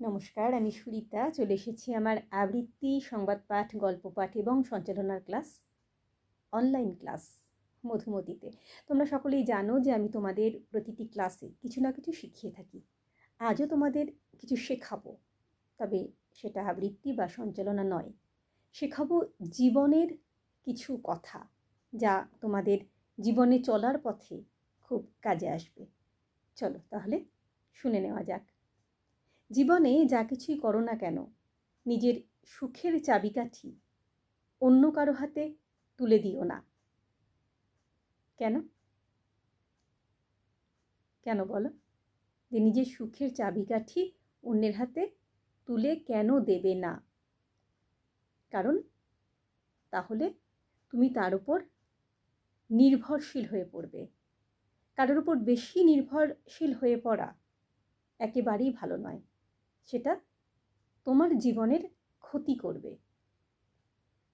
নমস্কার, আমি সুরিতা। চলে এসেছি আমার আবৃত্তি, সংবাদ পাঠ, গল্প পাঠ এবং সঞ্চালনার ক্লাস, অনলাইন ক্লাস মধুমতিতে। তোমরা সকলেই জানো যে আমি তোমাদের প্রতিটি ক্লাসে কিছু না কিছু শিখিয়ে থাকি। আজও তোমাদের কিছু শেখাবো, তবে সেটা আবৃত্তি বা সঞ্চালনা নয়। শেখাবো জীবনের কিছু কথা, যা তোমাদের জীবনে চলার পথে খুব কাজে আসবে। চলো তাহলে শুনে নেওয়া যাক। জীবনে যা কিছুই করো না কেন, নিজের সুখের চাবিকাঠি অন্য কারো হাতে তুলে দিও না। কেন কেন বলো? যে নিজের সুখের চাবিকাঠি অন্যের হাতে তুলে কেন দেবে না? কারণ তাহলে তুমি তার উপর নির্ভরশীল হয়ে পড়বে। কারোর উপর বেশি নির্ভরশীল হয়ে পড়া একেবারেই ভালো নয়। সেটা তোমার জীবনের ক্ষতি করবে।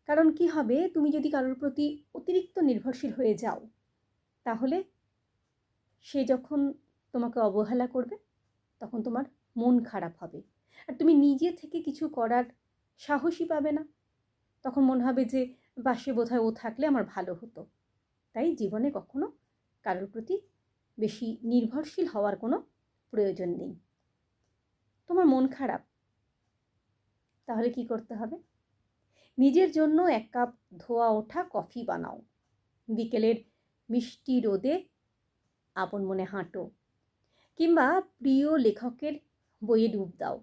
কারণ কি হবে, তুমি যদি কারোর প্রতি অতিরিক্ত নির্ভরশীল হয়ে যাও, তাহলে সে যখন তোমাকে অবহেলা করবে তখন তোমার মন খারাপ হবে, আর তুমি নিজে থেকে কিছু করার সাহসই পাবে না। তখন মনে হবে যে পাশে বোধহয় ও থাকলে আমার ভালো হতো। তাই জীবনে কখনো কারোর প্রতি বেশি নির্ভরশীল হওয়ার কোনো প্রয়োজন নেই। তোমার মন খারাপ, তাহলে কি করতে হবে? নিজের জন্য 1 কাপ ধোয়া ওঠা কফি বানাও। বিকেলের মিষ্টি রোদে আপন মনে হাঁটো, কিংবা প্রিয় লেখকের বইয়ে ডুব দাও।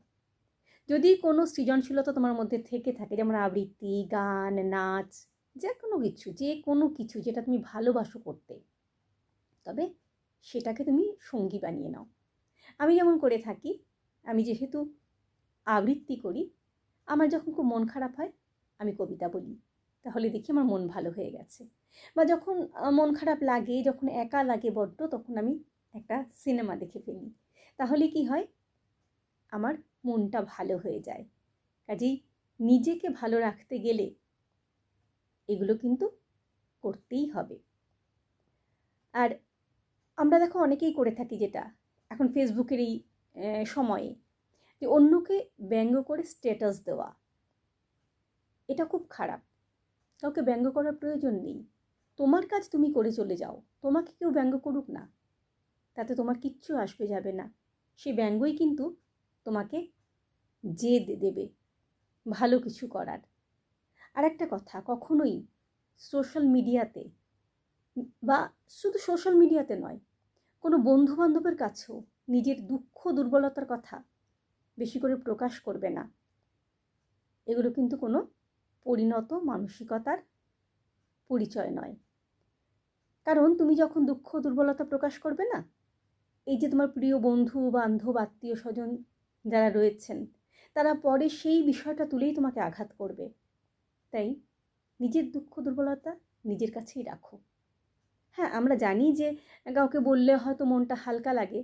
যদি কোনো সৃজনশীলতা তোমার মধ্যে থেকে থাকে, যেমন আবৃত্তি, গান, নাচ, যে কোনো কিছু যেটা তুমি ভালোবাসো করতে, তবে সেটাকে তুমি সঙ্গী বানিয়ে নাও। আমি যেমন করে থাকি, আমি যেহেতু আবৃত্তি করি, আমার যখন খুব মন খারাপ হয় আমি কবিতা বলি, তাহলে দেখি আমার মন ভালো হয়ে গেছে। বা যখন মন খারাপ লাগে, যখন একা লাগে বড্ড, তখন আমি একটা সিনেমা দেখে ফেলি, তাহলে কি হয়, আমার মনটা ভালো হয়ে যায়। কাজেই নিজেকে ভালো রাখতে গেলে এগুলো কিন্তু করতেই হবে। আর আমরা দেখো অনেকেই করে থাকি, যেটা এখন ফেসবুকের এই সময়ে, যে অন্যকে ব্যঙ্গ করে স্ট্যাটাস দেওয়া। এটা খুব খারাপ। কাউকে ব্যঙ্গ করার প্রয়োজন নেই। তোমার কাজ তুমি করে চলে যাও, তোমাকে কেউ ব্যঙ্গ করুক না, তাতে তোমার কিচ্ছু আসবে যাবে না। সেই ব্যঙ্গই কিন্তু তোমাকে জেদ দেবে ভালো কিছু করার। আর একটা কথা, কখনোই সোশ্যাল মিডিয়াতে, বা শুধু সোশ্যাল মিডিয়াতে নয়, কোনো বন্ধুবান্ধবের কাছেও নিজের দুঃখ দুর্বলতার কথা বেশি করে প্রকাশ করবে না। এগুলো কিন্তু কোনো পরিণত মানসিকতার পরিচয় নয়। কারণ তুমি যখন দুঃখ দুর্বলতা প্রকাশ করবে না, এই যে তোমার প্রিয় বন্ধু বান্ধব আত্মীয় স্বজন যারা রয়েছেন, তারা পরে সেই বিষয়টা তুলেই তোমাকে আঘাত করবে। তাই নিজের দুঃখ দুর্বলতা নিজের কাছেই রাখো। হ্যাঁ, আমরা জানি যে কাউকে বললে হয়তো মনটা হালকা লাগে,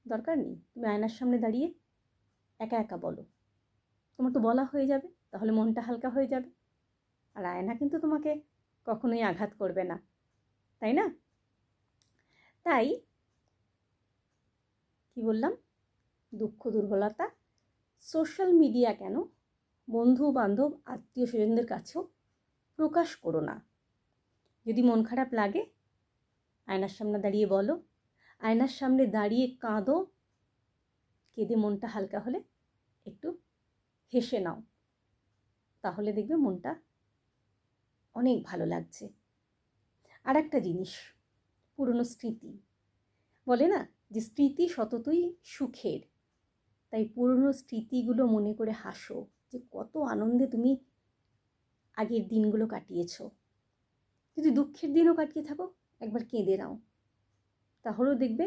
দরকার নেই। তুমি আয়নার সামনে দাঁড়িয়ে একা একা বলো, তোমার তো বলা হয়ে যাবে, তাহলে মনটা হালকা হয়ে যাবে। আর আয়না কিন্তু তোমাকে কখনোই আঘাত করবে না, তাই না? তাই কি বললাম, দুঃখ দুর্বলতা সোশ্যাল মিডিয়া কেন, বন্ধু বান্ধব আত্মীয় স্বজনদের কাছেও প্রকাশ করো না। যদি মন খারাপ লাগে, আয়নার সামনে দাঁড়িয়ে বলো, আয়নার সামনে দাঁড়িয়ে কাঁদো, কেঁদে মনটা হালকা হলে একটু হেসে নাও, তাহলে দেখবে মনটা অনেক ভালো লাগছে। আর একটা জিনিস, পুরনো স্মৃতি বলে না যে স্মৃতি সততই সুখের। তাই পুরনো স্মৃতিগুলো মনে করে হাসো, যে কত আনন্দে তুমি আগের দিনগুলো কাটিয়েছ। যদি দুঃখের দিনও কাটিয়ে থাকো, একবার কেঁদে নাও, তাহলেও দেখবে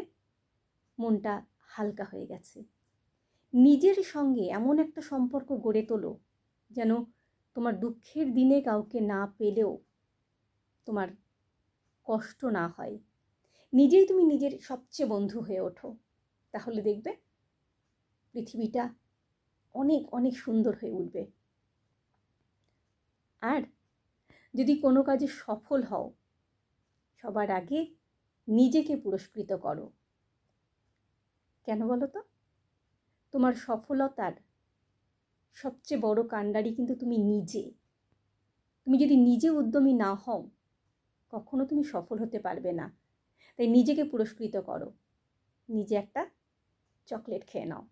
মনটা হালকা হয়ে গেছে। নিজের সঙ্গে এমন একটা সম্পর্ক গড়ে তোলো, যেন তোমার দুঃখের দিনে কাউকে না পেলেও তোমার কষ্ট না হয়। নিজেই তুমি নিজের সবচেয়ে বন্ধু হয়ে ওঠো, তাহলে দেখবে পৃথিবীটা অনেক অনেক সুন্দর হয়ে উঠবে। আর যদি কোনো কাজে সফল হও, সবার আগে নিজেকে পুরস্কৃত করো। কেন বলো তো? তোমার সফলতার সবচেয়ে বড় কাণ্ডারি কিন্তু তুমি নিজে। তুমি যদি নিজে উদ্যমী না হও, কখনো তুমি সফল হতে পারবে না। তাই নিজেকে পুরস্কৃত করো, নিজে একটা চকলেট খেয়ে নাও,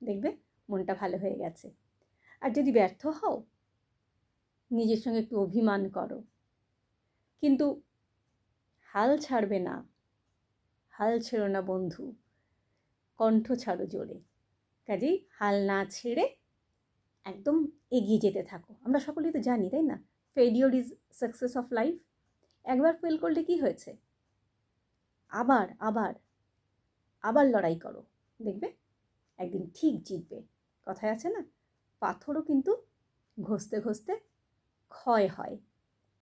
দেখবে মনটা ভালো হয়ে গেছে। আর যদি ব্যর্থ হও, নিজের সঙ্গে একটু অভিমান করো, কিন্তু হাল ছাড়বে না। হাল ছেড়ো না বন্ধু, কণ্ঠ ছাড়ো জোরে। কাজেই হাল না ছেড়ে একদম এগিয়ে যেতে থাকো। আমরা সকলেই তো জানি, তাই না, failure is success of life. একবার ফেল করলে কি হয়েছে, আবার আবার আবার লড়াই করো, দেখবে একদিন ঠিক জিতবে। কথায় আছে না, পাথরও কিন্তু ঘষতে ঘষতে ক্ষয় হয়।